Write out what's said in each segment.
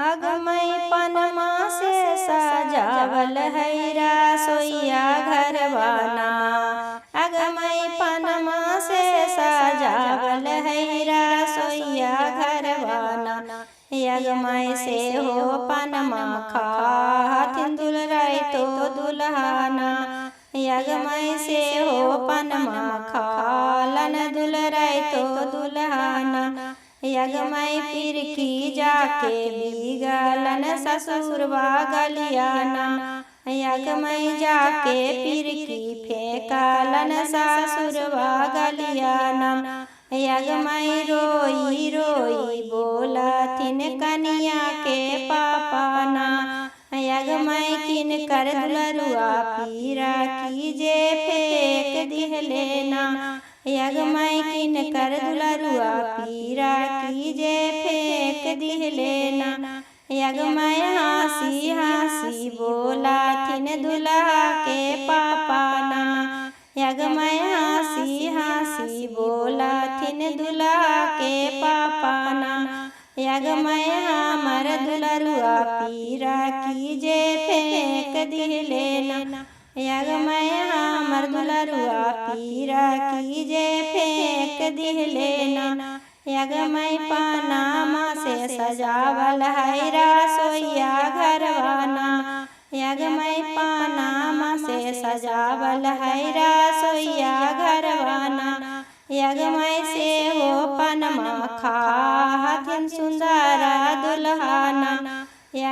अगमई पनमा से सजावल है रसोइया घरवाना। अगमई पनमा से सजावल है रसोइया घरवाना। अगमई से हो पनमा खातिन दुलराई तो दुल्हाना। अगमई से हो पनमा खालन दुलराई तो दुल्हाना। अगमई फिर की जाके बिगलन ससुरवा गलियाना। अगमई जाके फिर की फेंकलन ससुरवा गलियाना। अगमई रोई रोई बोलथिन कनिया के पापाना। अगमई किन कर दुलरुआ पीरा कीजे फेंक दिहलेना। अगमई किन कर दुलरुआ पीरा कीजे फेंक दिहलेना। अगमई हंसी हंसी बोलथिन दुल्हा के पापाना। अगमई हंसी हंसी बोलथिन दुल्हा के पापाना। अगमई हमर दुलरुआ पीरा कीजे फेंक दिहलेना। अगमई हमर दुलरुआ पीरा कीजे फेंक दिहलेना। अगमई पनमा से सजावल है रसोइया घरवाना। अगमई पनमा से सजावल है रसोइया घरवाना। अगमई से हो पनमा खातिन सुंदरा दुल्हाना।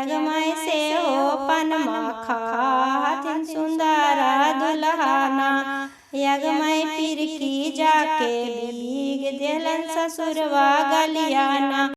अगमई से हो पनमा खातिन सुंदरा दुल्हाना। अगमई फिर की जाके बीग देलन ससुरवा गलियाना।